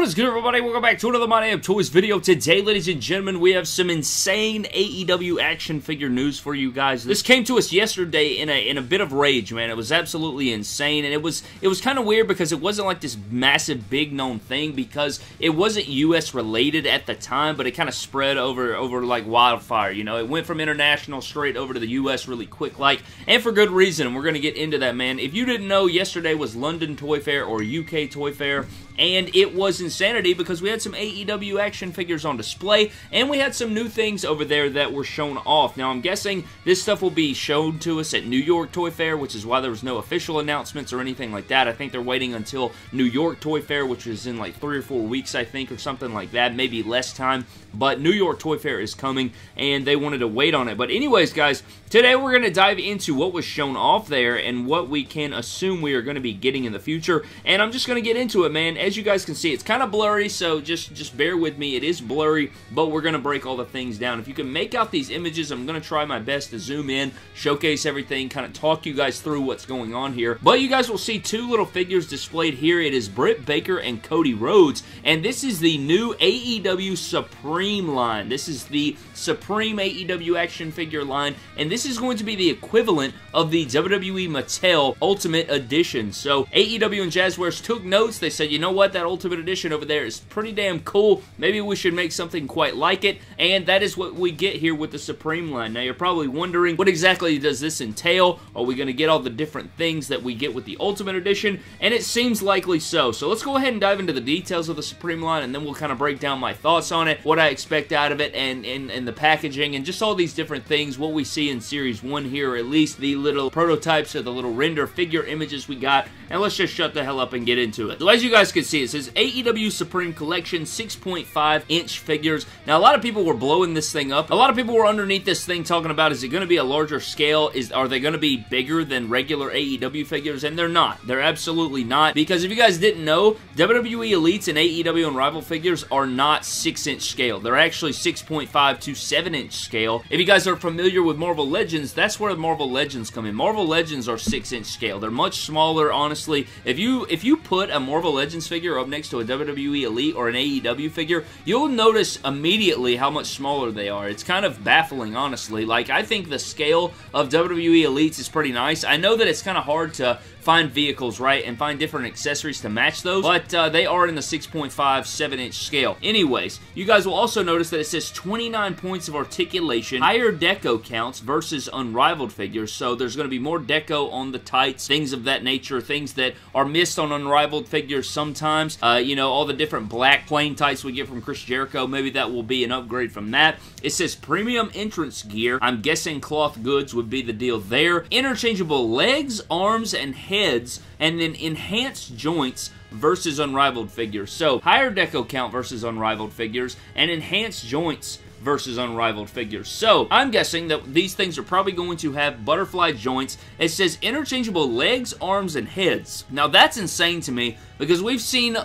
What is good, everybody? Welcome back to another My Damn Toys video. Today, ladies and gentlemen, we have some insane AEW action figure news for you guys. This came to us yesterday in a bit of rage, man. It was absolutely insane, and it was kind of weird because it wasn't like this massive, big known thing because it wasn't US related at the time, but it kind of spread over like wildfire. You know, it went from international straight over to the US really quick, like, and for good reason. And we're gonna get into that, man. If you didn't know, yesterday was London Toy Fair or UK Toy Fair. And it was insanity because we had some AEW action figures on display, and we had some new things over there that were shown off. Now, I'm guessing this stuff will be shown to us at New York Toy Fair, which is why there was no official announcements or anything like that. I think they're waiting until New York Toy Fair, which is in like 3 or 4 weeks, I think, or something like that. Maybe less time. But New York Toy Fair is coming, and they wanted to wait on it. But anyways, guys, today we're going to dive into what was shown off there and what we can assume we are going to be getting in the future. And I'm just going to get into it, man. As you guys can see, it's kind of blurry, so just bear with me. It is blurry, but we're going to break all the things down. If you can make out these images, I'm going to try my best to zoom in, showcase everything, kind of talk you guys through what's going on here. But you guys will see two little figures displayed here. It is Britt Baker and Cody Rhodes, and this is the new AEW Supreme line. This is the Supreme AEW action figure line, and this is going to be the equivalent of the WWE Mattel Ultimate Edition. So AEW and Jazzwares took notes. They said, you know what, that Ultimate Edition over there is pretty damn cool. Maybe we should make something quite like it, and that is what we get here with the Supreme line. Now, you're probably wondering, what exactly does this entail? Are we going to get all the different things that we get with the Ultimate Edition? And it seems likely so. So let's go ahead and dive into the details of the Supreme line, and then we'll kind of break down my thoughts on it, what I expect out of it, and the packaging, and just all these different things, what we see in Series 1 here, or at least the little prototypes or the little render figure images we got, and let's just shut the hell up and get into it. So as you guys can see, it says AEW Supreme Collection 6.5-inch figures. Now, a lot of people were blowing this thing up. A lot of people were underneath this thing talking about, is it going to be a larger scale? Are they going to be bigger than regular AEW figures? And they're not. They're absolutely not, because if you guys didn't know, WWE Elites and AEW Unrivaled figures are not 6-inch scale. They're actually 6.5 to 7-inch scale. If you guys are familiar with Marvel Legends, that's where Marvel Legends come in. Marvel Legends are 6-inch scale. They're much smaller, honestly. If you put a Marvel Legends figure up next to a WWE Elite or an AEW figure, you'll notice immediately how much smaller they are. It's kind of baffling, honestly. Like, I think the scale of WWE Elites is pretty nice. I know that it's kind of hard to find vehicles, right, and find different accessories to match those, but they are in the 6.5, 7-inch scale. Anyways, you guys will also notice that it says 29 points of articulation, higher deco counts versus Unrivaled figures, so there's going to be more deco on the tights, things of that nature, things that are missed on Unrivaled figures sometimes. You know, all the different black plain tights we get from Chris Jericho, maybe that will be an upgrade from that. It says premium entrance gear. I'm guessing cloth goods would be the deal there. Interchangeable legs, arms, and heads, and then enhanced joints versus Unrivaled figures. So, higher deco count versus Unrivaled figures, and enhanced joints versus Unrivaled figures. So, I'm guessing that these things are probably going to have butterfly joints. It says interchangeable legs, arms, and heads. Now, that's insane to me, because we've seen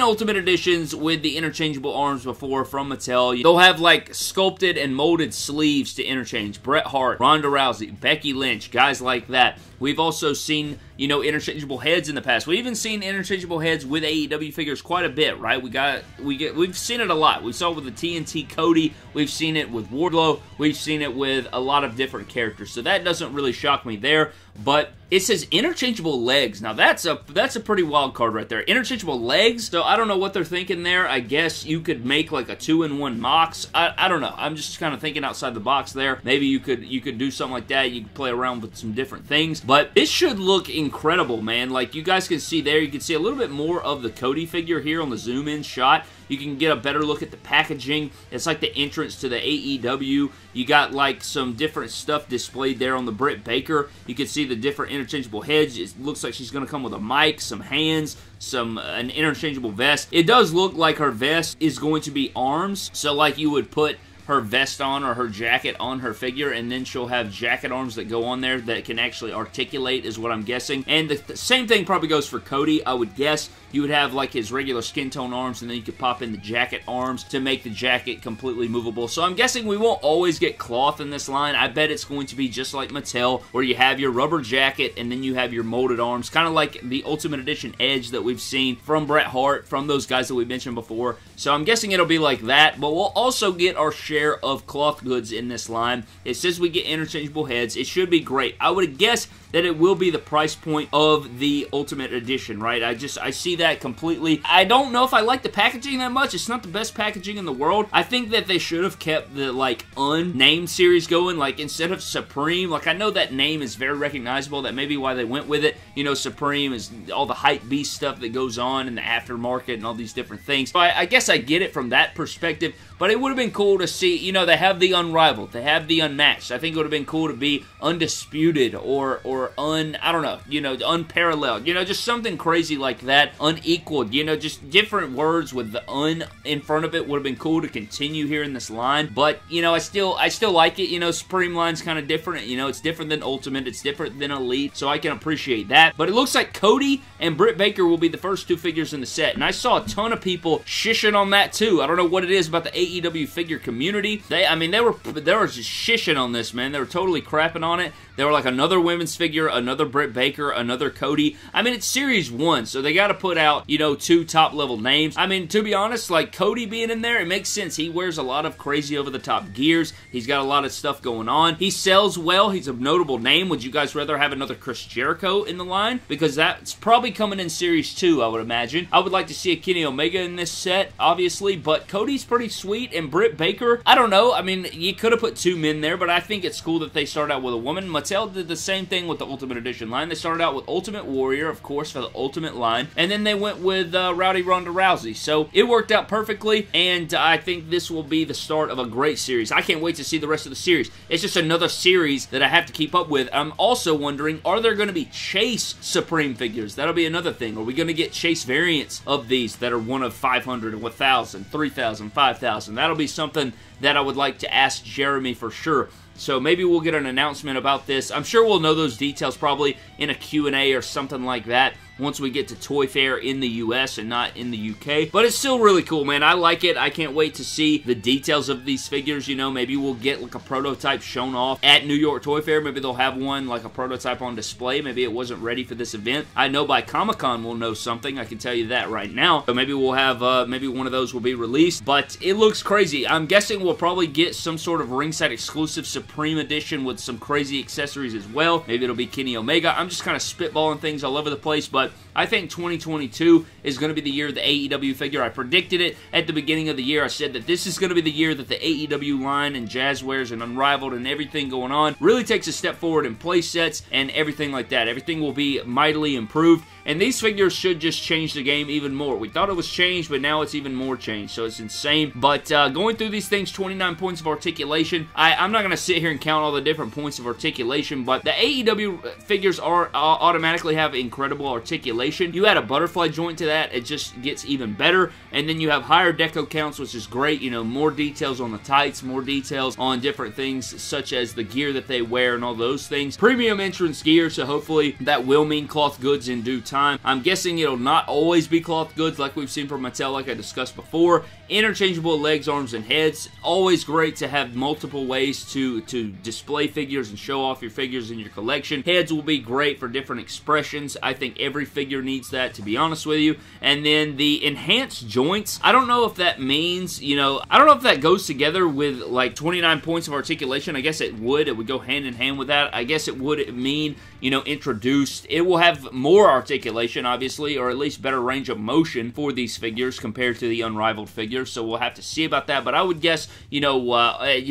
Ultimate Editions with the interchangeable arms before from Mattel. They'll have, like, sculpted and molded sleeves to interchange. Bret Hart, Ronda Rousey, Becky Lynch, guys like that. We've also seen, you know, interchangeable heads in the past. We've even seen interchangeable heads with AEW figures quite a bit, right? We've seen it a lot. We saw it with the TNT Cody. We've seen it with Wardlow. We've seen it with a lot of different characters. So that doesn't really shock me there. But it says interchangeable legs. Now, that's a pretty wild card right there. Interchangeable legs. So, I don't know what they're thinking there. I guess you could make like a 2-in-1 Mox. I don't know. I'm just kind of thinking outside the box there. Maybe you could do something like that. You could play around with some different things. But this should look incredible, man. Like, you guys can see there, you can see a little bit more of the Cody figure here on the zoom-in shot. You can get a better look at the packaging. It's like the entrance to the AEW. You got like some different stuff displayed there on the Britt Baker. You can see the different interchangeable heads. It looks like she's going to come with a mic, some hands, an interchangeable vest. It does look like her vest is going to be arms. So like you would put her vest on or her jacket on her figure, and then she'll have jacket arms that go on there that can actually articulate, is what I'm guessing. And the same thing probably goes for Cody, I would guess. You would have like his regular skin tone arms, and then you could pop in the jacket arms to make the jacket completely movable. So I'm guessing we won't always get cloth in this line. I bet it's going to be just like Mattel, where you have your rubber jacket and then you have your molded arms, kind of like the Ultimate Edition Edge that we've seen from Bret Hart, from those guys that we mentioned before. So I'm guessing it'll be like that, but we'll also get our share of cloth goods in this line. It says we get interchangeable heads. It should be great. I would guess that it will be the price point of the Ultimate Edition, right? I see that completely. I don't know if I like the packaging that much. It's not the best packaging in the world. I think that they should have kept the, like, unnamed series going, like, instead of Supreme. Like, I know that name is very recognizable. That may be why they went with it. You know, Supreme is all the hype beast stuff that goes on in the aftermarket and all these different things. So I guess I get it from that perspective, but it would have been cool to see, you know, they have the unrivaled, they have the unmatched. I think it would have been cool to be undisputed or I don't know, you know, unparalleled, you know, just something crazy like that, unequaled, you know, just different words with the un in front of it would have been cool to continue here in this line. But, you know, I still like it. You know, Supreme line's kind of different, you know, it's different than Ultimate, it's different than Elite, so I can appreciate that. But it looks like Cody and Britt Baker will be the first two figures in the set, and I saw a ton of people shishing on that too. I don't know what it is about the AEW figure community. I mean, they were just shishing on this, man. They were totally crapping on it. They were like another women's figure, another Britt Baker, another Cody. I mean, it's Series 1, so they got to put out, you know, two top-level names. I mean, to be honest, like, Cody being in there, it makes sense. He wears a lot of crazy over-the-top gears. He's got a lot of stuff going on. He sells well. He's a notable name. Would you guys rather have another Chris Jericho in the line? Because that's probably coming in Series 2, I would imagine. I would like to see a Kenny Omega in this set, obviously, but Cody's pretty sweet, and Britt Baker, I don't know. I mean, you could have put two men there, but I think it's cool that they started out with a woman. Mattel did the same thing with the Ultimate Edition line. They started out with Ultimate Warrior, of course, for the Ultimate line, and then they went with Rowdy Ronda Rousey. So it worked out perfectly, and I think this will be the start of a great series. I can't wait to see the rest of the series. It's just another series that I have to keep up with. I'm also wondering, are there going to be Chase Supreme figures? That'll be another thing. Are we going to get Chase variants of these that are one of 500, 1,000, 3,000, 5,000? That'll be something that I would like to ask Jeremy for sure. So maybe we'll get an announcement about this. I'm sure we'll know those details probably in a Q&A or something like that once we get to Toy Fair in the US and not in the UK. But it's still really cool, man. I like it. I can't wait to see the details of these figures. You know, maybe we'll get like a prototype shown off at New York Toy Fair. Maybe they'll have one, like a prototype on display. Maybe it wasn't ready for this event. I know by Comic-Con we'll know something. I can tell you that right now. So maybe we'll have, maybe one of those will be released. But it looks crazy. I'm guessing we'll probably get some sort of ringside exclusive Supreme Edition with some crazy accessories as well. Maybe it'll be Kenny Omega. I'm just kind of spitballing things all over the place, but I think 2022 is going to be the year of the AEW figure. I predicted it at the beginning of the year. I said that this is going to be the year that the AEW line and Jazzwares and Unrivaled and everything going on really takes a step forward in play sets and everything like that. Everything will be mightily improved, and these figures should just change the game even more. We thought it was changed, but now it's even more changed, so it's insane. But going through these things, 29 points of articulation. I'm not going to sit here and count all the different points of articulation, but the AEW figures are automatically have incredible articulation. You add a butterfly joint to that, it just gets even better. And then you have higher deco counts, which is great. You know, more details on the tights, more details on different things such as the gear that they wear and all those things. Premium entrance gear, so hopefully that will mean cloth goods in due time. I'm guessing it'll not always be cloth goods like we've seen from Mattel, like I discussed before. Interchangeable legs, arms, and heads. Always great to have multiple ways to display figures and show off your figures in your collection. Heads will be great for different expressions. I think every figure needs that, to be honest with you. And then the enhanced joints, I don't know if that means, you know, I don't know if that goes together with like 29 points of articulation. I guess it would. It would go hand in hand with that. I guess it would mean, you know, introduced. It will have more articulation, obviously, or at least better range of motion for these figures compared to the Unrivaled figures. So we'll have to see about that. But I would guess, you know,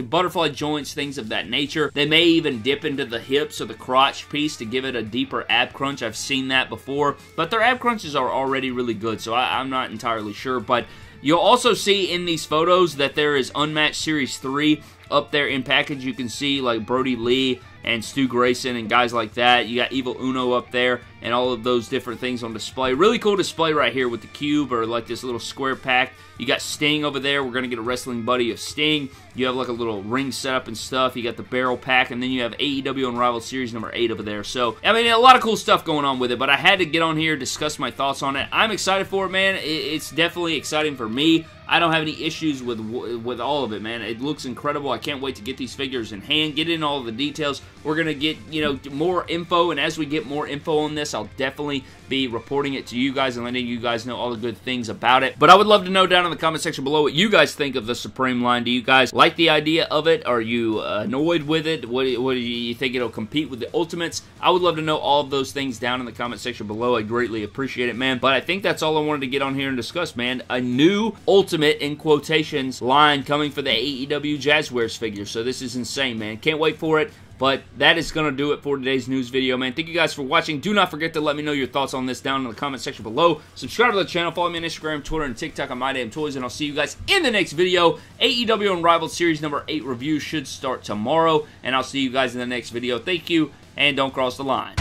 butterfly joints, things of that nature. They may even dip into the hips or the crotch piece to give it a deeper ab crunch. I've seen that before. But their ab crunches are already really good, so I'm not entirely sure. But you'll also see in these photos that there is Unmatched Series 3 up there in package. You can see like Brody Lee and Stu Grayson and guys like that. You got Evil Uno up there and all of those different things on display. Really cool display right here with the cube or like this little square pack. You got Sting over there. We're going to get a wrestling buddy of Sting. You have like a little ring setup and stuff. You got the barrel pack, and then you have AEW Unrivaled Series number 8 over there. So, I mean, a lot of cool stuff going on with it, but I had to get on here, discuss my thoughts on it. I'm excited for it, man. It's definitely exciting for me. I don't have any issues with all of it, man. It looks incredible. I can't wait to get these figures in hand, get in all of the details. We're going to get, you know, more info, and as we get more info on this, I'll definitely be reporting it to you guys and letting you guys know all the good things about it. But I would love to know down in the comment section below what you guys think of the Supreme line. Do you guys like the idea of it? Are you annoyed with it? What do you think it'll compete with the Ultimates? I would love to know all of those things down in the comment section below. I greatly appreciate it, man. But I think that's all I wanted to get on here and discuss, man. A new Ultimate, in quotations, line coming for the AEW Jazzwares figure. So this is insane, man. Can't wait for it. But that is going to do it for today's news video, man. Thank you guys for watching. Do not forget to let me know your thoughts on this down in the comment section below. Subscribe to the channel. Follow me on Instagram, Twitter, and TikTok on MyDamnToys. And I'll see you guys in the next video. AEW Unrivaled Series number 8 review should start tomorrow. And I'll see you guys in the next video. Thank you, and don't cross the line.